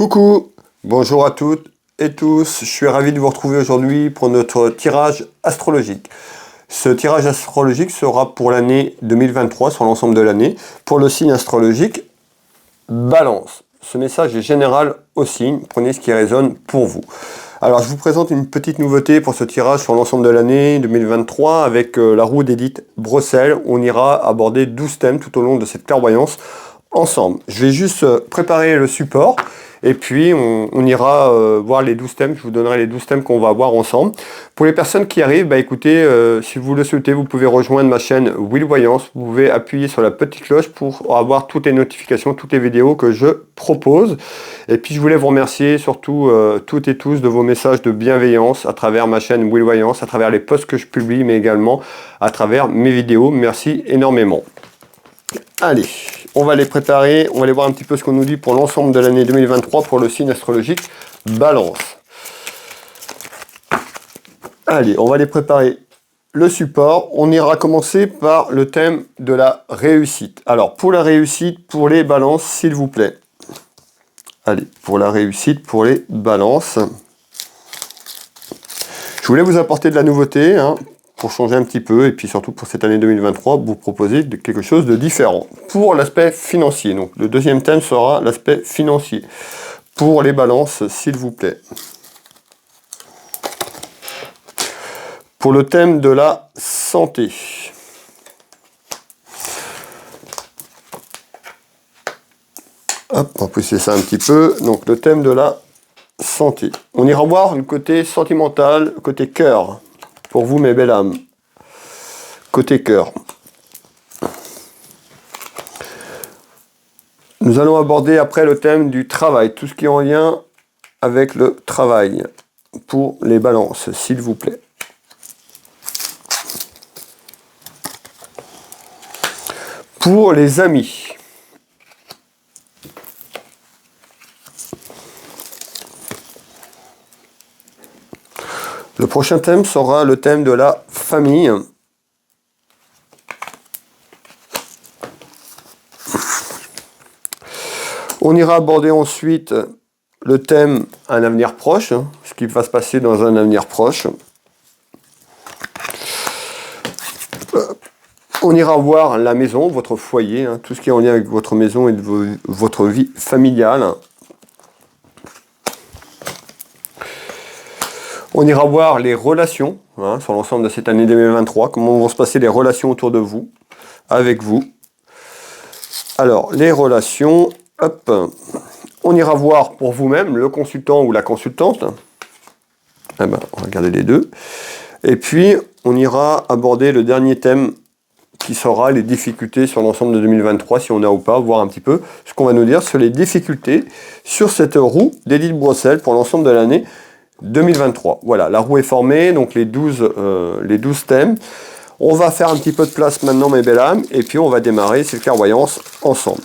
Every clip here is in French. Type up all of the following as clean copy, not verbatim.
Coucou, bonjour à toutes et tous, je suis ravi de vous retrouver aujourd'hui pour notre tirage astrologique. Ce tirage astrologique sera pour l'année 2023, sur l'ensemble de l'année, pour le signe astrologique Balance. Ce message est général au signe, prenez ce qui résonne pour vous. Alors je vous présente une petite nouveauté pour ce tirage sur l'ensemble de l'année 2023 avec la roue d'Edith Brossel. On ira aborder 12 thèmes tout au long de cette clairvoyance ensemble. Je vais juste préparer le support et puis on ira voir les 12 thèmes. Je vous donnerai les 12 thèmes qu'on va voir ensemble. Pour les personnes qui arrivent, écoutez, si vous le souhaitez, vous pouvez rejoindre ma chaîne Will Voyance. Vous pouvez appuyer sur la petite cloche pour avoir toutes les notifications, toutes les vidéos que je propose. Et puis je voulais vous remercier surtout toutes et tous de vos messages de bienveillance à travers ma chaîne Will Voyance, à travers les posts que je publie, mais également à travers mes vidéos. Merci énormément. Allez, on va les préparer, on va aller voir un petit peu ce qu'on nous dit pour l'ensemble de l'année 2023 pour le signe astrologique Balance. Allez, on va les préparer le support. On ira commencer par le thème de la réussite. Alors, pour la réussite, pour les balances, s'il vous plaît. Allez, pour la réussite, pour les balances. Je voulais vous apporter de la nouveauté, pour changer un petit peu, et puis surtout pour cette année 2023, vous proposer quelque chose de différent. Pour l'aspect financier, donc le deuxième thème sera l'aspect financier. Pour les balances, s'il vous plaît. Pour le thème de la santé. Hop, on va pousser ça un petit peu. Donc le thème de la santé. On ira voir le côté sentimental, le côté cœur. Pour vous, mes belles âmes. Côté cœur. Nous allons aborder après le thème du travail. Tout ce qui est en lien avec le travail. Pour les balances, s'il vous plaît. Pour les amis. Le prochain thème sera le thème de la famille. On ira aborder ensuite le thème un avenir proche, ce qui va se passer dans un avenir proche. On ira voir la maison, votre foyer, tout ce qui est en lien avec votre maison et votre vie familiale. On ira voir les relations, sur l'ensemble de cette année 2023, comment vont se passer les relations autour de vous, avec vous. Alors, les relations, hop, on ira voir pour vous-même le consultant ou la consultante. On va regarder les deux. Et puis, on ira aborder le dernier thème qui sera les difficultés sur l'ensemble de 2023, si on a ou pas, voir un petit peu ce qu'on va nous dire sur les difficultés sur cette roue d'Edith Brossel pour l'ensemble de l'année 2023. Voilà, la roue est formée, donc les 12 thèmes. On va faire un petit peu de place maintenant, mes belles âmes, et puis on va démarrer cette clairvoyance ensemble.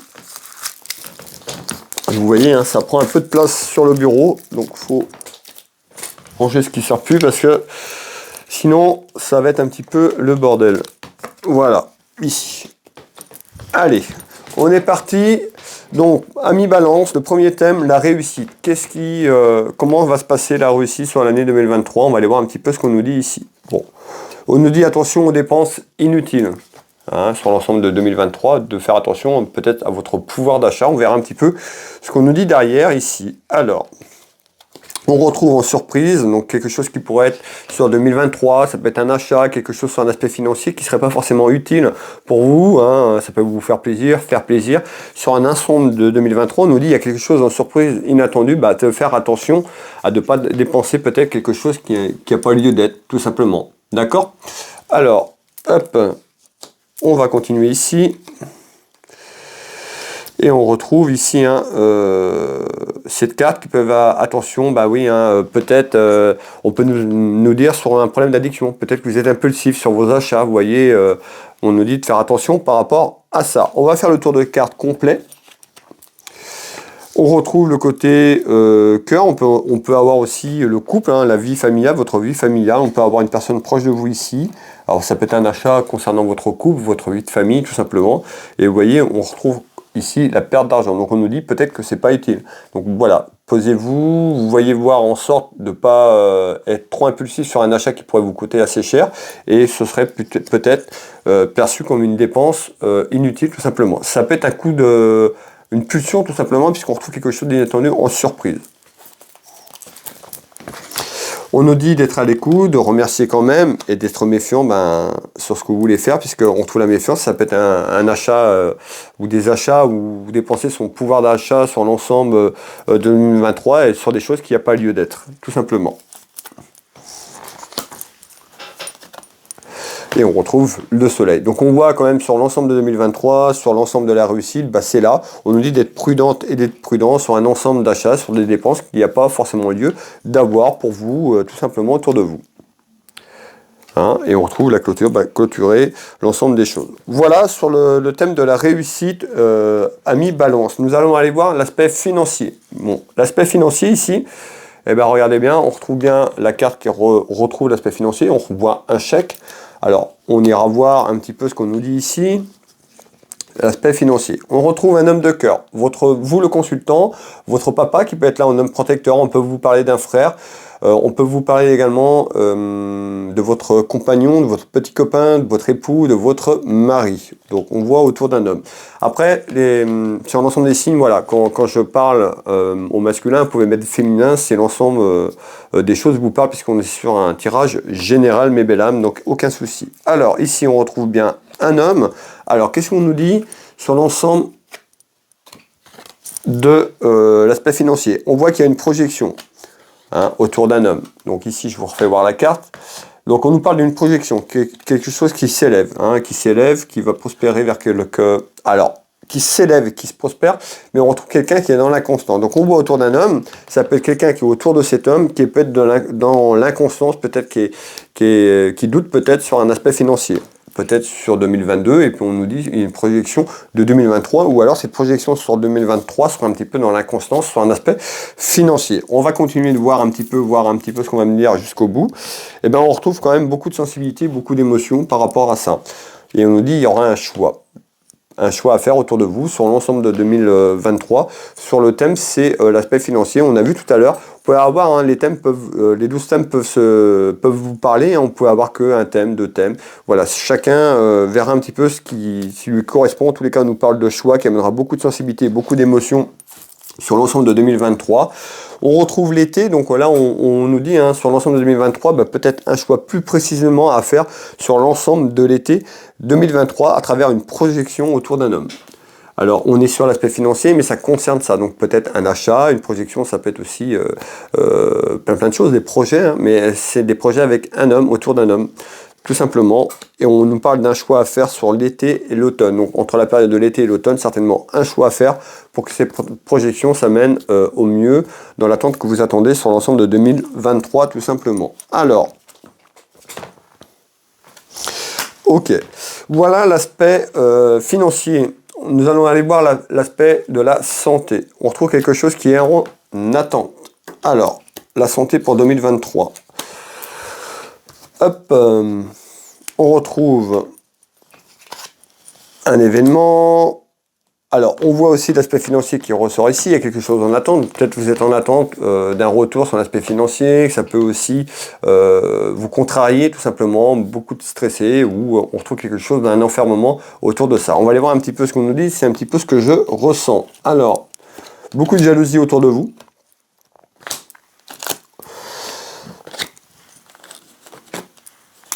Vous voyez, ça prend un peu de place sur le bureau, donc il faut ranger ce qui ne sert plus, parce que sinon, ça va être un petit peu le bordel. Voilà, ici. Allez, on est parti. Donc, amis balance, le premier thème, la réussite. Comment va se passer la réussite sur l'année 2023? On va aller voir un petit peu ce qu'on nous dit ici. Bon, on nous dit attention aux dépenses inutiles. Sur l'ensemble de 2023, de faire attention peut-être à votre pouvoir d'achat. On verra un petit peu ce qu'on nous dit derrière ici. Alors, on retrouve en surprise, donc quelque chose qui pourrait être sur 2023, ça peut être un achat, quelque chose sur un aspect financier qui ne serait pas forcément utile pour vous, ça peut vous faire plaisir. Sur un ensemble de 2023, on nous dit il y a quelque chose en surprise inattendue, de faire attention à ne pas dépenser peut-être quelque chose qui n'a pas lieu d'être, tout simplement. D'accord? Alors, hop, on va continuer ici. Et on retrouve ici cette carte qui peut avoir, attention, peut-être, on peut nous dire sur un problème d'addiction. Peut-être que vous êtes impulsif sur vos achats, vous voyez, on nous dit de faire attention par rapport à ça. On va faire le tour de carte complet. On retrouve le côté cœur, on peut avoir aussi le couple, la vie familiale, votre vie familiale. On peut avoir une personne proche de vous ici. Alors ça peut être un achat concernant votre couple, votre vie de famille, tout simplement. Et vous voyez, on retrouve ici la perte d'argent. Donc on nous dit peut-être que c'est pas utile. Donc voilà, posez-vous, vous voyez voir en sorte de ne pas être trop impulsif sur un achat qui pourrait vous coûter assez cher et ce serait peut-être perçu comme une dépense inutile tout simplement. Ça peut être un coup de... une pulsion tout simplement puisqu'on retrouve quelque chose d'inattendu en surprise. On nous dit d'être à l'écoute, de remercier quand même et d'être méfiant sur ce que vous voulez faire, puisqu'on trouve la méfiance, ça peut être un achat ou des achats où vous dépensez son pouvoir d'achat sur l'ensemble de 2023 et sur des choses qui n'ont pas lieu d'être, tout simplement. Et on retrouve le soleil. Donc on voit quand même sur l'ensemble de 2023, sur l'ensemble de la réussite, c'est là. On nous dit d'être prudente et d'être prudent sur un ensemble d'achats, sur des dépenses qu'il n'y a pas forcément lieu d'avoir pour vous, tout simplement autour de vous. Et on retrouve la clôture, clôturer l'ensemble des choses. Voilà sur le thème de la réussite à mi-balance. Nous allons aller voir l'aspect financier. Bon, l'aspect financier ici, regardez bien, on retrouve bien la carte qui retrouve l'aspect financier, on voit un chèque. Alors, on ira voir un petit peu ce qu'on nous dit ici. L'aspect financier. On retrouve un homme de cœur. Vous, le consultant, votre papa qui peut être là en homme protecteur. On peut vous parler d'un frère. On peut vous parler également de votre compagnon, de votre petit copain, de votre époux, de votre mari. Donc, on voit autour d'un homme. Après, sur l'ensemble des signes, voilà, quand je parle au masculin, vous pouvez mettre féminin, c'est l'ensemble des choses qui vous parlent, puisqu'on est sur un tirage général, mes belles âmes, donc aucun souci. Alors, ici, on retrouve bien un homme. Alors, qu'est-ce qu'on nous dit sur l'ensemble de l'aspect financier? On voit qu'il y a une projection autour d'un homme. Donc ici, je vous refais voir la carte. Donc, on nous parle d'une projection, quelque chose qui s'élève, qui va prospérer vers quelque... Alors, qui s'élève, qui se prospère, mais on retrouve quelqu'un qui est dans l'inconstant. Donc, on voit autour d'un homme, ça peut être quelqu'un qui est autour de cet homme, qui peut être dans l'inconstance, peut-être qui doute peut-être sur un aspect financier. Peut-être sur 2022, et puis on nous dit une projection de 2023, ou alors cette projection sur 2023 sera un petit peu dans l'inconstance sur un aspect financier. On va continuer de voir un petit peu ce qu'on va me dire jusqu'au bout. Et on retrouve quand même beaucoup de sensibilité, beaucoup d'émotions par rapport à ça. Et on nous dit il y aura un choix à faire autour de vous sur l'ensemble de 2023. Sur le thème, c'est l'aspect financier. On a vu tout à l'heure, vous pouvez avoir, les 12 thèmes peuvent vous parler, on peut avoir qu'un thème, deux thèmes. Voilà, chacun verra un petit peu ce qui lui correspond. En tous les cas, on nous parle de choix qui amènera beaucoup de sensibilité, beaucoup d'émotions sur l'ensemble de 2023. On retrouve l'été, donc là on nous dit sur l'ensemble de 2023, peut-être un choix plus précisément à faire sur l'ensemble de l'été 2023 à travers une projection autour d'un homme. Alors on est sur l'aspect financier, mais ça concerne ça, donc peut-être un achat, une projection, ça peut être aussi plein de choses, des projets, mais c'est des projets avec un homme, autour d'un homme. Tout simplement, et on nous parle d'un choix à faire sur l'été et l'automne. Donc entre la période de l'été et l'automne, certainement un choix à faire pour que ces projections s'amènent au mieux dans l'attente que vous attendez sur l'ensemble de 2023 tout simplement. Alors, ok, voilà l'aspect financier. Nous allons aller voir l'aspect de la santé. On retrouve quelque chose qui est en attente. Alors, la santé pour 2023. Hop, on retrouve un événement. Alors, on voit aussi l'aspect financier qui ressort ici. Il y a quelque chose en attente. Peut-être que vous êtes en attente d'un retour sur l'aspect financier. Ça peut aussi vous contrarier, tout simplement, beaucoup de stressé, ou on retrouve quelque chose d'un enfermement autour de ça. On va aller voir un petit peu ce qu'on nous dit. C'est un petit peu ce que je ressens. Alors, beaucoup de jalousie autour de vous.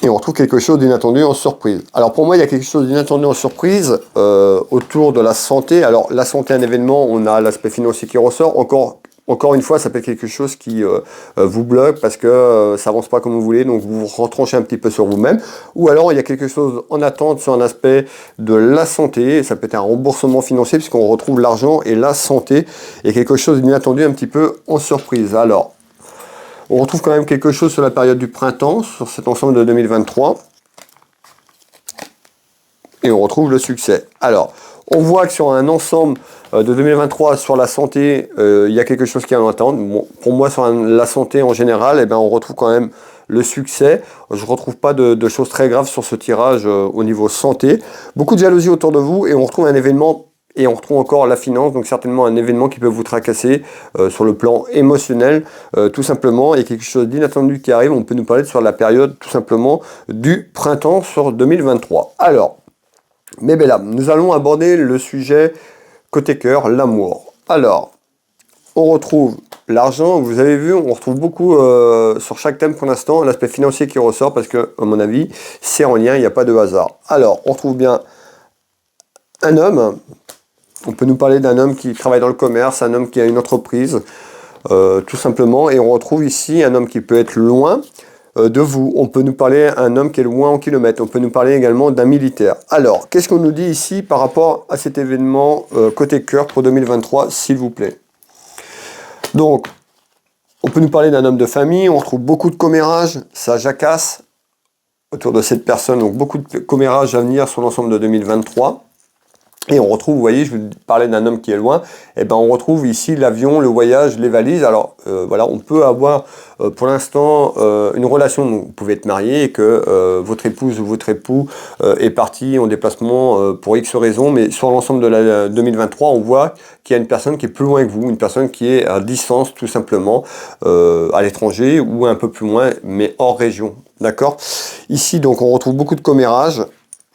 Et on retrouve quelque chose d'inattendu en surprise. Alors pour moi, il y a quelque chose d'inattendu en surprise autour de la santé. Alors la santé, un événement, on a l'aspect financier qui ressort. Encore une fois, ça peut être quelque chose qui vous bloque parce que ça avance pas comme vous voulez, donc vous vous retranchez un petit peu sur vous-même. Ou alors il y a quelque chose en attente sur un aspect de la santé. Ça peut être un remboursement financier puisqu'on retrouve l'argent et la santé. Et quelque chose d'inattendu un petit peu en surprise. Alors, on retrouve quand même quelque chose sur la période du printemps, sur cet ensemble de 2023. Et on retrouve le succès. Alors, on voit que sur un ensemble de 2023, sur la santé, il y a quelque chose qui est en attente. Bon, pour moi, sur la santé en général, on retrouve quand même le succès. Je ne retrouve pas de choses très graves sur ce tirage au niveau santé. Beaucoup de jalousie autour de vous et on retrouve un événement Et on retrouve encore la finance, donc certainement un événement qui peut vous tracasser sur le plan émotionnel, tout simplement, et quelque chose d'inattendu qui arrive. On peut nous parler sur la période tout simplement du printemps sur 2023. Alors, mes belles âmes, nous allons aborder le sujet côté cœur, l'amour. Alors, on retrouve l'argent, vous avez vu, on retrouve beaucoup sur chaque thème pour l'instant, l'aspect financier qui ressort parce que, à mon avis, c'est en lien, il n'y a pas de hasard. Alors, on retrouve bien un homme. On peut nous parler d'un homme qui travaille dans le commerce, un homme qui a une entreprise, tout simplement. Et on retrouve ici un homme qui peut être loin de vous. On peut nous parler d'un homme qui est loin en kilomètres. On peut nous parler également d'un militaire. Alors, qu'est-ce qu'on nous dit ici par rapport à cet événement côté cœur pour 2023, s'il vous plaît? Donc, on peut nous parler d'un homme de famille. On retrouve beaucoup de commérages. Ça jacasse autour de cette personne. Donc, beaucoup de commérages à venir sur l'ensemble de 2023. Et on retrouve, vous voyez, je vous parlais d'un homme qui est loin, et ben on retrouve ici l'avion, le voyage, les valises. Alors voilà, on peut avoir pour l'instant une relation, donc vous pouvez être marié et que votre épouse ou votre époux est parti en déplacement pour X raisons, mais sur l'ensemble de la 2023, on voit qu'il y a une personne qui est plus loin que vous, une personne qui est à distance tout simplement, à l'étranger ou un peu plus loin, mais hors région. D'accord? Ici, donc, on retrouve beaucoup de commérages.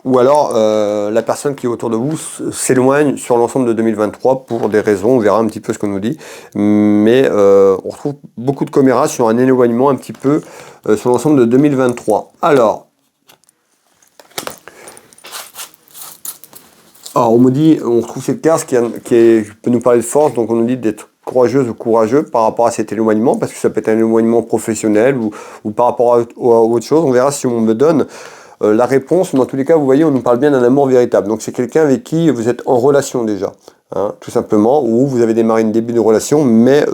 Ou alors, la personne qui est autour de vous s'éloigne sur l'ensemble de 2023 pour des raisons, on verra un petit peu ce qu'on nous dit. Mais on retrouve beaucoup de commérages sur un éloignement un petit peu sur l'ensemble de 2023. Alors, on me dit, on retrouve cette carte qui peut nous parler de force, donc on nous dit d'être courageuse ou courageux par rapport à cet éloignement, parce que ça peut être un éloignement professionnel ou par rapport à autre chose. On verra si on me donne la réponse, mais dans tous les cas, vous voyez, on nous parle bien d'un amour véritable. Donc c'est quelqu'un avec qui vous êtes en relation déjà, hein, tout simplement, ou vous avez démarré une début de relation, mais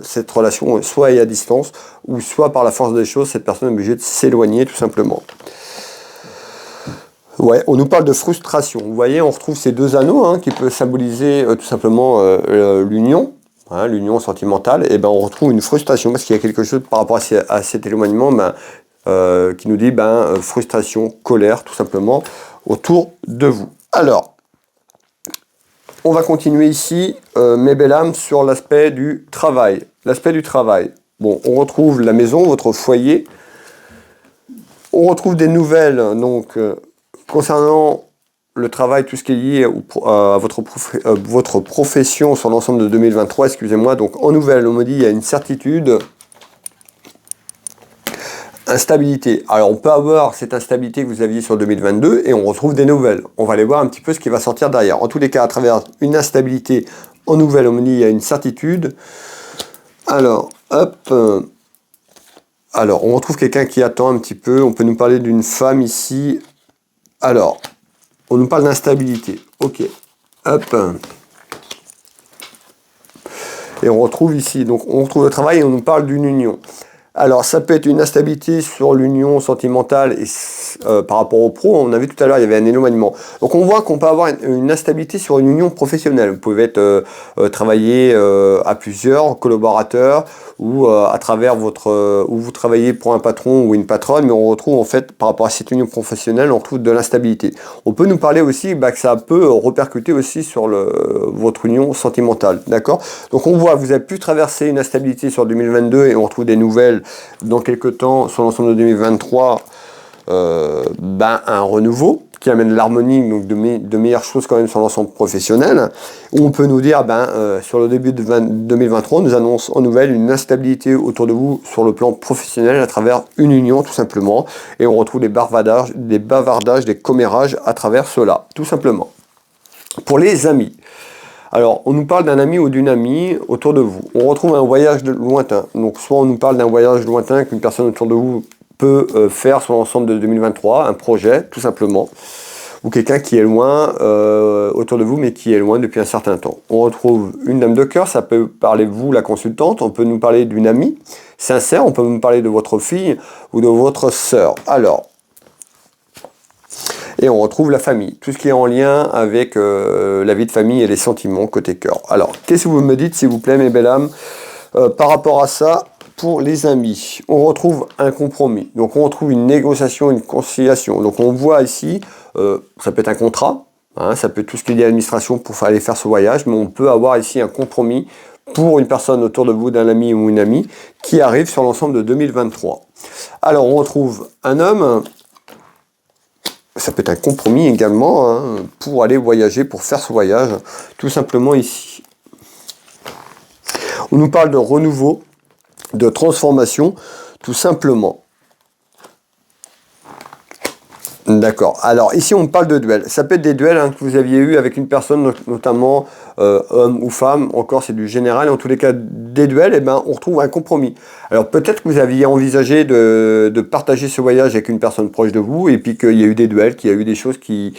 cette relation soit est à distance, ou soit par la force des choses, cette personne est obligée de s'éloigner tout simplement. Ouais, on nous parle de frustration. Vous voyez, on retrouve ces deux anneaux hein, qui peuvent symboliser tout simplement l'union. Hein, l'union sentimentale, et ben on retrouve une frustration parce qu'il y a quelque chose par rapport à cet éloignement qui nous dit frustration, colère tout simplement autour de vous. Alors, on va continuer ici, mes belles âmes, sur l'aspect du travail. L'aspect du travail. Bon, on retrouve la maison, votre foyer. On retrouve des nouvelles donc concernant le travail, tout ce qui est lié à votre profession sur l'ensemble de 2023, excusez-moi. Donc en nouvelles, on me dit il y a une certitude, instabilité. Alors on peut avoir cette instabilité que vous aviez sur 2022 et on retrouve des nouvelles. On va aller voir un petit peu ce qui va sortir derrière. En tous les cas, à travers une instabilité en nouvelles, on me dit il y a une certitude. Alors, hop. Alors, on retrouve quelqu'un qui attend un petit peu. On peut nous parler d'une femme ici. Alors, on nous parle d'instabilité. Ok. Hop. Et on retrouve ici, donc on retrouve le travail et on nous parle d'une union. Alors, ça peut être une instabilité sur l'union sentimentale et par rapport au pro. On a vu tout à l'heure, il y avait un éloignement. Donc, on voit qu'on peut avoir une instabilité sur une union professionnelle. Vous pouvez être travailler à plusieurs collaborateurs ou à travers où vous travaillez pour un patron ou une patronne, mais on retrouve en fait, par rapport à cette union professionnelle, on retrouve de l'instabilité. On peut nous parler aussi que ça peut répercuter aussi sur votre union sentimentale. D'accord? Donc, on voit, vous avez pu traverser une instabilité sur 2022 et on retrouve des nouvelles dans quelques temps sur l'ensemble de 2023, un renouveau qui amène l'harmonie, donc de meilleures choses quand même sur l'ensemble professionnel, où on peut nous dire sur le début de 2023, on nous annonce en nouvelle une instabilité autour de vous sur le plan professionnel à travers une union tout simplement, et on retrouve des bavardages, des commérages à travers cela, tout simplement. Pour les amis, alors, on nous parle d'un ami ou d'une amie autour de vous. On retrouve un voyage lointain. Donc, soit on nous parle d'un voyage lointain qu'une personne autour de vous peut faire sur l'ensemble de 2023, un projet, tout simplement. Ou quelqu'un qui est loin autour de vous, mais qui est loin depuis un certain temps. On retrouve une dame de cœur, ça peut parler de vous, la consultante. On peut nous parler d'une amie sincère, on peut nous parler de votre fille ou de votre sœur. Alors, et on retrouve la famille, tout ce qui est en lien avec la vie de famille et les sentiments côté cœur. Alors, qu'est-ce que vous me dites, s'il vous plaît, mes belles âmes, par rapport à ça, pour les amis? On retrouve un compromis, donc on retrouve une négociation, une conciliation. Donc on voit ici, ça peut être un contrat, Hein, ça peut être tout ce qui est lié à l'administration pour aller faire ce voyage, mais on peut avoir ici un compromis pour une personne autour de vous, d'un ami ou une amie, qui arrive sur l'ensemble de 2023. Alors, on retrouve un homme, ça peut être un compromis également, hein, pour aller voyager, pour faire ce voyage, tout simplement ici. On nous parle de renouveau, de transformation, tout simplement. D'accord. Alors ici on parle de duel. Ça peut être des duels que vous aviez eu avec une personne, notamment homme ou femme. Encore c'est du général. En tous les cas des duels, eh ben, on retrouve un compromis. Alors peut-être que vous aviez envisagé de partager ce voyage avec une personne proche de vous et puis qu'il y a eu des duels, qu'il y a eu des choses qui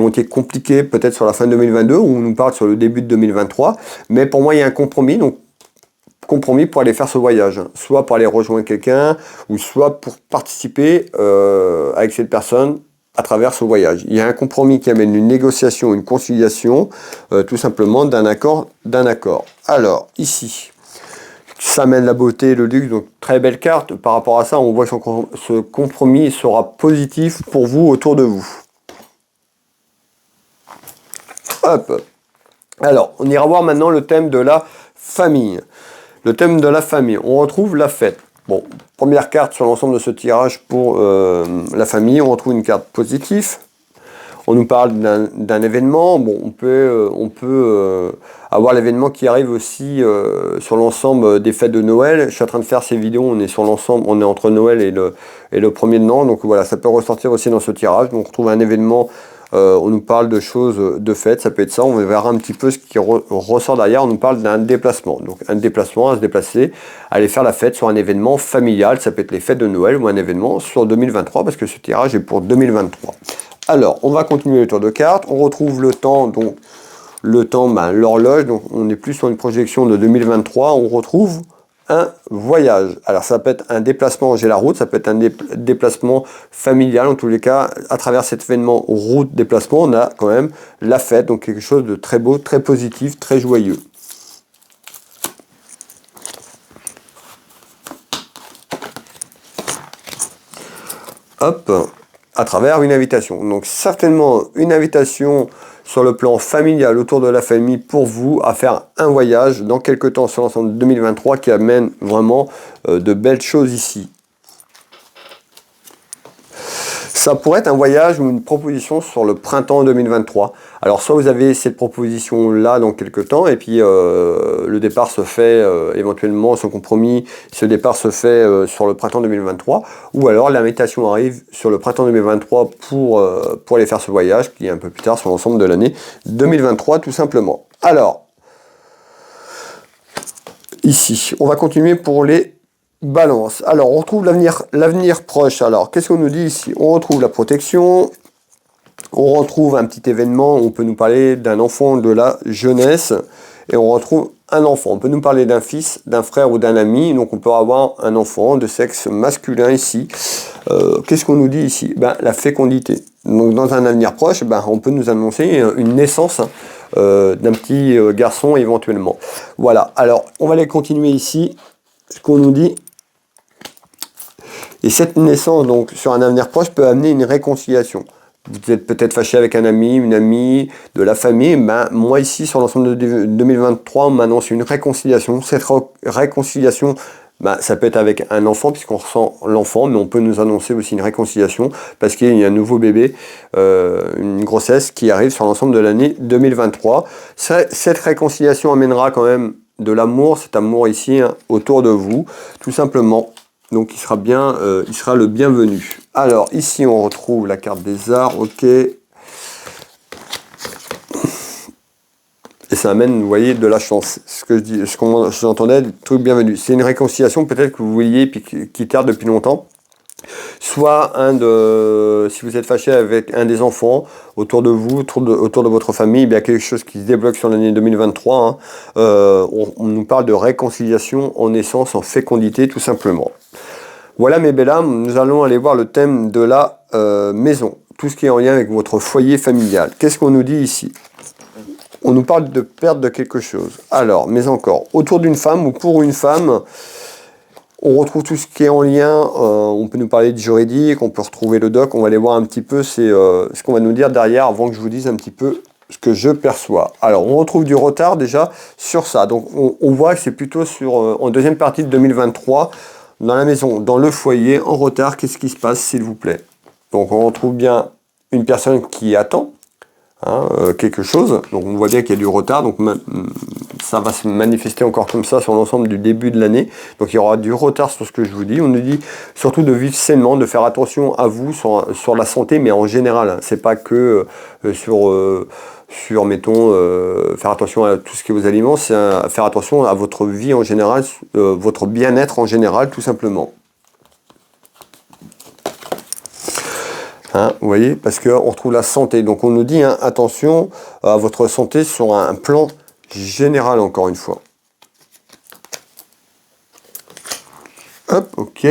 ont été compliquées peut-être sur la fin de 2022 ou on nous parle sur le début de 2023. Mais pour moi il y a un compromis. Donc compromis pour aller faire ce voyage, soit pour aller rejoindre quelqu'un, ou soit pour participer avec cette personne à travers ce voyage. Il y a un compromis qui amène une négociation, une conciliation, tout simplement d'un accord. Alors, ici, ça amène la beauté, le luxe, donc très belle carte. Par rapport à ça, on voit que ce compromis sera positif pour vous, autour de vous. Hop. Alors, on ira voir maintenant le thème de la famille. Le thème de la famille, on retrouve la fête. Bon, première carte sur l'ensemble de ce tirage pour la famille, on retrouve une carte positive. On nous parle d'un événement. Bon, on peut avoir l'événement qui arrive aussi sur l'ensemble des fêtes de Noël. Je suis en train de faire ces vidéos, on est sur l'ensemble, on est entre Noël et le 1er de l'an. Donc voilà, ça peut ressortir aussi dans ce tirage. Donc on retrouve un événement. On nous parle de choses de fête, ça peut être ça, on verra un petit peu ce qui ressort derrière, on nous parle d'un déplacement. Donc un déplacement, à se déplacer, aller faire la fête sur un événement familial, ça peut être les fêtes de Noël ou un événement sur 2023, parce que ce tirage est pour 2023. Alors, on va continuer le tour de cartes, on retrouve le temps, donc le temps, l'horloge, donc on est plus sur une projection de 2023, on retrouve un voyage. Alors ça peut être un déplacement, j'ai la route, ça peut être un déplacement familial, en tous les cas, à travers cet événement route déplacement, on a quand même la fête, donc quelque chose de très beau, très positif, très joyeux. Hop, à travers une invitation. Donc certainement une invitation sur le plan familial, autour de la famille, pour vous, à faire un voyage dans quelques temps sur l'ensemble de 2023 qui amène vraiment de belles choses ici. Ça pourrait être un voyage ou une proposition sur le printemps 2023. Alors soit vous avez cette proposition là dans quelques temps et puis le départ se fait éventuellement, son compromis, ce départ se fait sur le printemps 2023, ou alors l'invitation arrive sur le printemps 2023 pour aller faire ce voyage qui est un peu plus tard sur l'ensemble de l'année 2023 tout simplement. Alors, ici, on va continuer pour les Balance. Alors, on retrouve l'avenir proche. Alors, qu'est-ce qu'on nous dit ici? On retrouve la protection. On retrouve un petit événement. On peut nous parler d'un enfant, de la jeunesse. Et on retrouve un enfant. On peut nous parler d'un fils, d'un frère ou d'un ami. Donc, on peut avoir un enfant de sexe masculin ici. Qu'est-ce qu'on nous dit ici? La fécondité. Donc, dans un avenir proche, on peut nous annoncer une naissance d'un petit garçon éventuellement. Voilà. Alors, on va aller continuer ici. Ce qu'on nous dit. Et cette naissance, donc, sur un avenir proche, peut amener une réconciliation. Vous êtes peut-être fâché avec un ami, une amie, de la famille. Moi, ici, sur l'ensemble de 2023, on m'annonce une réconciliation. Cette réconciliation, ça peut être avec un enfant, puisqu'on ressent l'enfant, mais on peut nous annoncer aussi une réconciliation, parce qu'il y a un nouveau bébé, une grossesse qui arrive sur l'ensemble de l'année 2023. Cette réconciliation amènera quand même de l'amour, cet amour ici, autour de vous, tout simplement. Donc il sera le bienvenu. Alors ici on retrouve la carte des arts, ok. Et ça amène, vous voyez, de la chance. Ce que j'entendais, truc bienvenu. C'est une réconciliation peut-être que vous voyez qui tarde depuis longtemps. Soit si vous êtes fâché avec un des enfants autour de vous, autour de votre famille, il y a quelque chose qui se débloque sur l'année 2023. On nous parle de réconciliation en naissance, en fécondité, tout simplement. Voilà mes belles âmes, nous allons aller voir le thème de la maison, tout ce qui est en lien avec votre foyer familial. Qu'est-ce qu'on nous dit ici? On nous parle de perte de quelque chose. Alors, mais encore, autour d'une femme ou pour une femme, On retrouve tout ce qui est en lien, on peut nous parler de juridique, on peut retrouver le doc, on va aller voir un petit peu ce qu'on va nous dire derrière avant que je vous dise un petit peu ce que je perçois. Alors on retrouve du retard déjà sur ça, donc on voit que c'est plutôt en deuxième partie de 2023, dans la maison, dans le foyer, en retard. Qu'est-ce qui se passe s'il vous plaît? Donc on retrouve bien une personne qui attend quelque chose, donc on voit bien qu'il y a du retard, donc ça va se manifester encore comme ça sur l'ensemble du début de l'année, donc il y aura du retard sur ce que je vous dis. On nous dit surtout de vivre sainement, de faire attention à vous sur la santé, mais en général, hein. C'est pas que mettons, faire attention à tout ce qui est vos aliments, c'est faire attention à votre vie en général, votre bien-être en général, tout simplement. Vous voyez, parce qu'on retrouve la santé. Donc on nous dit, attention à votre santé sur un plan général, encore une fois. Hop, ok.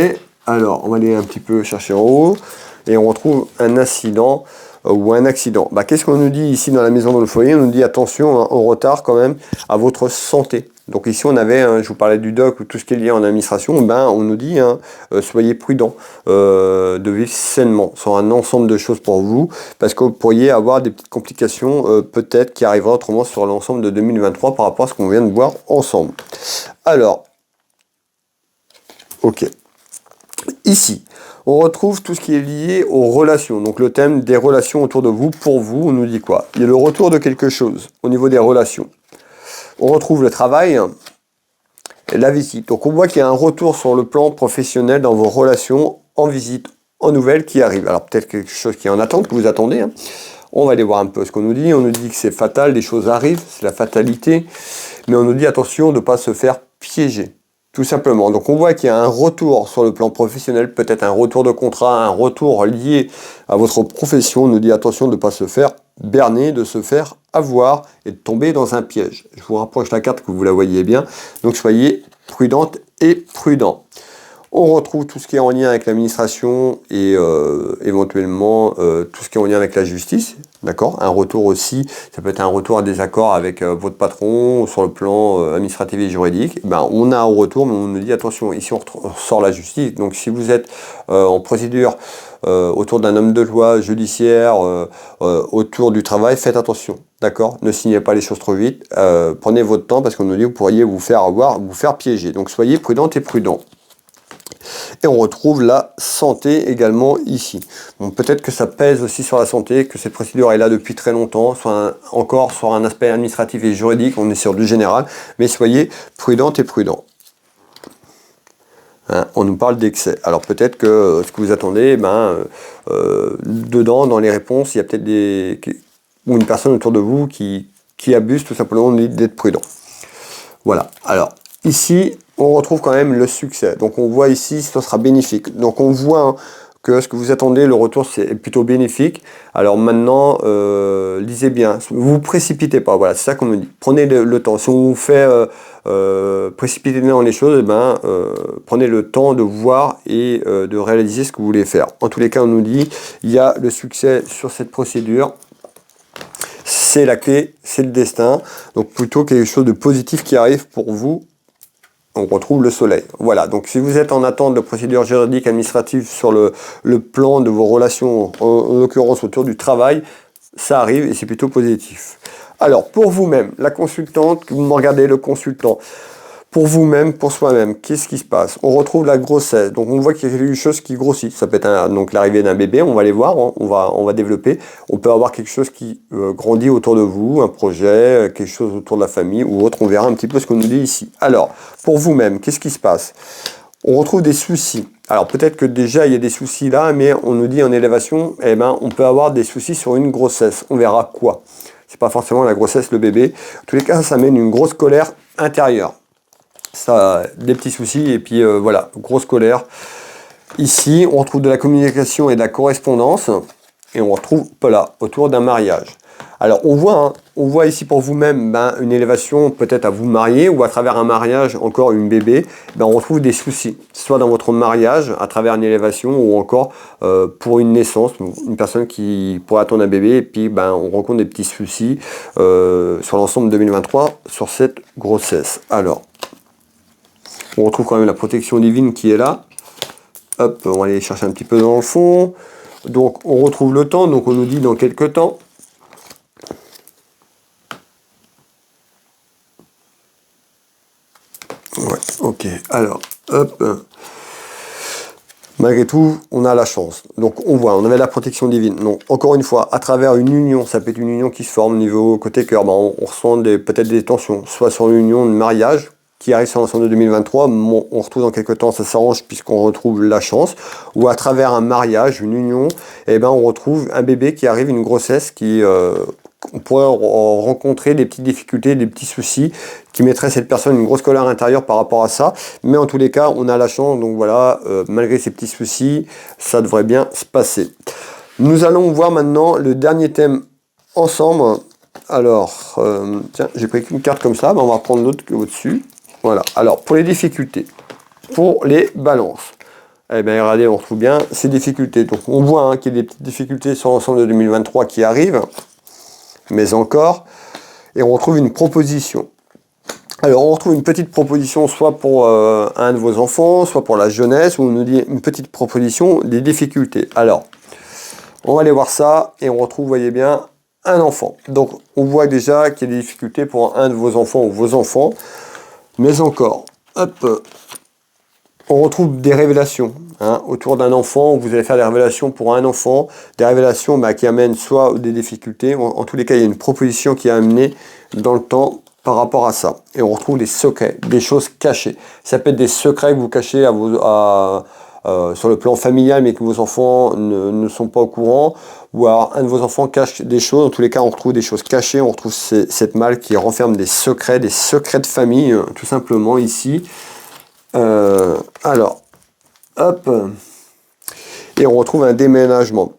Alors, on va aller un petit peu chercher en haut. Et on retrouve un incident ou un accident. Qu'est-ce qu'on nous dit ici dans la maison, dans le foyer? On nous dit attention au retard quand même à votre santé. Donc ici on avait, je vous parlais du doc ou tout ce qui est lié en administration, on nous dit soyez prudent de vivre sainement sur un ensemble de choses pour vous, parce que vous pourriez avoir des petites complications peut-être qui arriveront autrement sur l'ensemble de 2023 par rapport à ce qu'on vient de voir ensemble. Alors, ok. Ici, on retrouve tout ce qui est lié aux relations. Donc le thème des relations autour de vous, pour vous, on nous dit quoi? Il y a le retour de quelque chose au niveau des relations. On retrouve le travail et la visite. Donc on voit qu'il y a un retour sur le plan professionnel dans vos relations, en visite, en nouvelles qui arrivent. Alors peut-être quelque chose qui est en attente, que vous attendez. On va aller voir un peu ce qu'on nous dit. On nous dit que c'est fatal, des choses arrivent, c'est la fatalité. Mais on nous dit attention de ne pas se faire piéger. Tout simplement. Donc on voit qu'il y a un retour sur le plan professionnel, peut-être un retour de contrat, un retour lié à votre profession. On nous dit attention de ne pas se faire berner, de se faire avoir et de tomber dans un piège. Je vous rapproche la carte que vous la voyez bien. Donc soyez prudente et prudent. On retrouve tout ce qui est en lien avec l'administration et éventuellement tout ce qui est en lien avec la justice. D'accord? Un retour aussi, ça peut être un retour à désaccord avec votre patron sur le plan administratif et juridique. On a un retour, mais on nous dit attention, ici on sort la justice. Donc si vous êtes en procédure autour d'un homme de loi judiciaire, autour du travail, faites attention. D'accord? Ne signez pas les choses trop vite. Prenez votre temps parce qu'on nous dit que vous pourriez vous faire avoir, vous faire piéger. Donc soyez prudente et prudent. Et on retrouve la santé également ici. Bon, peut-être que ça pèse aussi sur la santé, que cette procédure est là depuis très longtemps, encore sur un aspect administratif et juridique, on est sur du général, mais soyez prudente et prudent. On nous parle d'excès. Alors peut-être que ce que vous attendez, dedans, dans les réponses, il y a peut-être ou une personne autour de vous qui abuse tout simplement d'être prudent. Voilà. Alors, ici, on retrouve quand même le succès. Donc on voit ici, ce sera bénéfique. Donc on voit que ce que vous attendez, le retour, c'est plutôt bénéfique. Alors maintenant, lisez bien. Vous précipitez pas. Voilà, c'est ça qu'on me dit. Prenez le temps. Si on vous fait précipiter dans les choses, prenez le temps de voir et de réaliser ce que vous voulez faire. En tous les cas, on nous dit, il y a le succès sur cette procédure. C'est la clé, c'est le destin. Donc plutôt quelque chose de positif qui arrive pour vous. On retrouve le soleil. Voilà, donc si vous êtes en attente de procédures juridiques administratives sur le plan de vos relations, en l'occurrence autour du travail, ça arrive et c'est plutôt positif. Alors, pour vous-même, la consultante, vous me regardez, le consultant, pour vous-même, pour soi-même, qu'est-ce qui se passe? On retrouve la grossesse, donc on voit qu'il y a quelque chose qui grossit. Ça peut être donc l'arrivée d'un bébé, on va les voir, on va développer. On peut avoir quelque chose qui grandit autour de vous, un projet, quelque chose autour de la famille ou autre. On verra un petit peu ce qu'on nous dit ici. Alors, pour vous-même, qu'est-ce qui se passe? On retrouve des soucis. Alors peut-être que déjà il y a des soucis là, mais on nous dit en élévation, on peut avoir des soucis sur une grossesse. On verra quoi. C'est pas forcément la grossesse, le bébé. En tous les cas, ça amène une grosse colère intérieure. Ça, des petits soucis et puis voilà, grosse colère. Ici, on retrouve de la communication et de la correspondance et on retrouve là, autour d'un mariage. Alors on voit ici pour vous-même une élévation peut-être à vous marier ou à travers un mariage, encore une bébé, on retrouve des soucis, soit dans votre mariage à travers une élévation ou encore pour une naissance, une personne qui pourrait attendre un bébé et puis on rencontre des petits soucis sur l'ensemble 2023 sur cette grossesse. Alors, On retrouve quand même la protection divine qui est là. Hop, on va aller chercher un petit peu dans le fond. Donc on retrouve le temps, donc on nous dit dans quelques temps. Ouais, ok, alors, hop. Malgré tout, on a la chance. Donc on voit, on avait la protection divine. Donc encore une fois, à travers une union, ça peut être une union qui se forme au niveau côté cœur, on ressent peut-être des tensions, soit sur une union de mariage, qui arrive sur l'ensemble de 2023, on retrouve dans quelques temps, ça s'arrange puisqu'on retrouve la chance, ou à travers un mariage, une union, on retrouve un bébé qui arrive, une grossesse qui, on pourrait rencontrer des petites difficultés, des petits soucis qui mettraient cette personne une grosse colère intérieure par rapport à ça, mais en tous les cas, on a la chance, donc voilà, malgré ces petits soucis, ça devrait bien se passer. Nous allons voir maintenant le dernier thème ensemble. Alors, tiens, j'ai pris qu'une carte comme ça, on va prendre l'autre au-dessus. Voilà, alors pour les difficultés, pour les balances, regardez, on retrouve bien ces difficultés. Donc on voit qu'il y a des petites difficultés sur l'ensemble de 2023 qui arrivent, mais encore, et on retrouve une proposition. Alors on retrouve une petite proposition soit pour un de vos enfants, soit pour la jeunesse, où on nous dit une petite proposition des difficultés. Alors, on va aller voir ça, et on retrouve, vous voyez bien, un enfant. Donc on voit déjà qu'il y a des difficultés pour un de vos enfants ou vos enfants. Mais encore, hop, on retrouve des révélations autour d'un enfant. Vous allez faire des révélations pour un enfant, des révélations qui amènent soit des difficultés, en tous les cas il y a une proposition qui est amenée dans le temps par rapport à ça. Et on retrouve des secrets, des choses cachées. Ça peut être des secrets que vous cachez sur le plan familial, mais que vos enfants ne sont pas au courant, ou alors un de vos enfants cache des choses. En tous les cas, on retrouve des choses cachées, on retrouve cette malle qui renferme des secrets de famille, tout simplement ici. Alors, hop, et on retrouve un déménagement.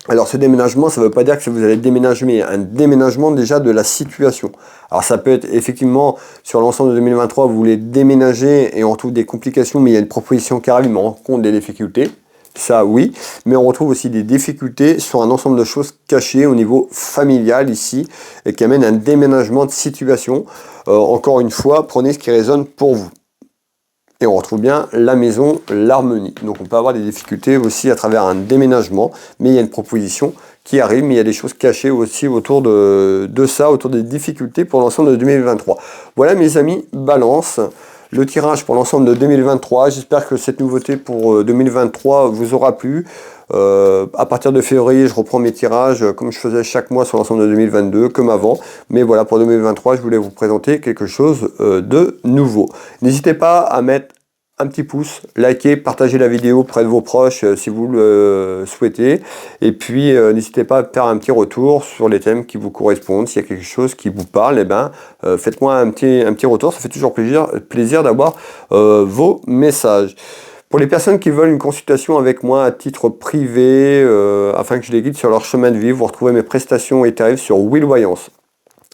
Alors ce déménagement, ça ne veut pas dire que vous allez déménager, mais un déménagement déjà de la situation. Alors ça peut être effectivement sur l'ensemble de 2023, vous voulez déménager et on retrouve des complications, mais il y a une proposition qui arrive, mais on rencontre des difficultés. Ça oui, mais on retrouve aussi des difficultés sur un ensemble de choses cachées au niveau familial ici, et qui amènent un déménagement de situation. Encore une fois, prenez ce qui résonne pour vous. Et on retrouve bien la maison, l'harmonie. Donc on peut avoir des difficultés aussi à travers un déménagement, mais il y a une proposition qui arrive, mais il y a des choses cachées aussi autour de ça, autour des difficultés pour l'ensemble de 2023. Voilà mes amis, balance. Le tirage pour l'ensemble de 2023. J'espère que cette nouveauté pour 2023 vous aura plu. À partir de février, je reprends mes tirages comme je faisais chaque mois sur l'ensemble de 2022, comme avant. Mais voilà, pour 2023, je voulais vous présenter quelque chose de nouveau. N'hésitez pas à mettre un petit pouce, likez, partagez la vidéo près de vos proches si vous le souhaitez. Et puis, n'hésitez pas à faire un petit retour sur les thèmes qui vous correspondent. S'il y a quelque chose qui vous parle, faites-moi un petit retour. Ça fait toujours plaisir d'avoir vos messages. Pour les personnes qui veulent une consultation avec moi à titre privé, afin que je les guide sur leur chemin de vie, vous retrouvez mes prestations et tarifs sur Will Voyance.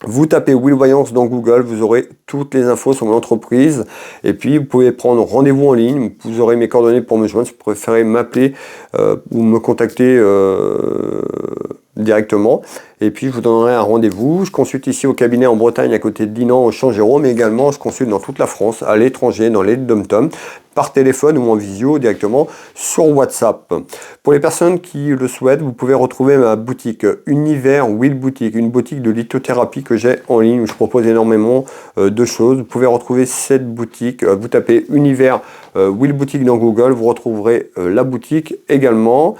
Vous tapez Will Voyance dans Google, vous aurez toutes les infos sur mon entreprise. Et puis, vous pouvez prendre rendez-vous en ligne. Vous aurez mes coordonnées pour me joindre. Si vous préférez m'appeler ou me contacter directement. Et puis, je vous donnerai un rendez-vous. Je consulte ici au cabinet en Bretagne, à côté de Dinan, au Champ-Géraud. Mais également, je consulte dans toute la France, à l'étranger, dans les dom-tom, par téléphone ou en visio directement sur WhatsApp. Pour les personnes qui le souhaitent, vous pouvez retrouver ma boutique Univers Will Boutique, une boutique de lithothérapie que j'ai en ligne où je propose énormément de choses. Vous pouvez retrouver cette boutique, vous tapez Univers Will Boutique dans Google, vous retrouverez la boutique également.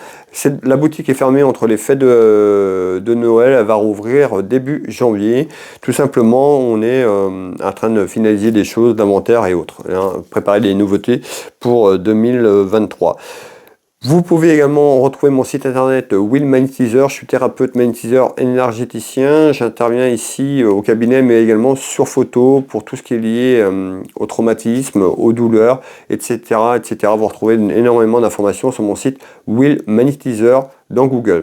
La boutique est fermée entre les fêtes de Noël, elle va rouvrir début janvier. Tout simplement, on est en train de finaliser des choses d'inventaire et autres, préparer des nouveautés pour 2023. Vous pouvez également retrouver mon site internet Will Magnétiseur. Je suis thérapeute magnétiseur énergéticien. J'interviens ici au cabinet, mais également sur photo pour tout ce qui est lié au traumatisme, aux douleurs, etc., etc. Vous retrouvez énormément d'informations sur mon site Will Magnétiseur dans Google.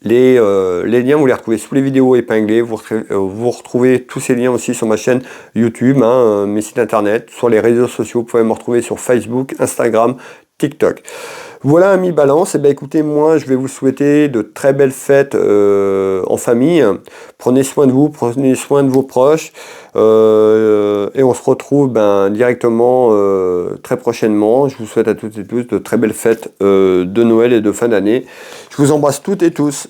Les liens, vous les retrouvez sous les vidéos épinglées. Vous retrouvez tous ces liens aussi sur ma chaîne YouTube, mes sites internet, sur les réseaux sociaux. Vous pouvez me retrouver sur Facebook, Instagram, TikTok. Voilà, ami Balance, et ben écoutez, moi je vais vous souhaiter de très belles fêtes en famille. Prenez soin de vous, prenez soin de vos proches, et on se retrouve directement très prochainement. Je vous souhaite à toutes et tous de très belles fêtes de Noël et de fin d'année. Je vous embrasse toutes et tous.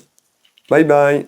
Bye bye.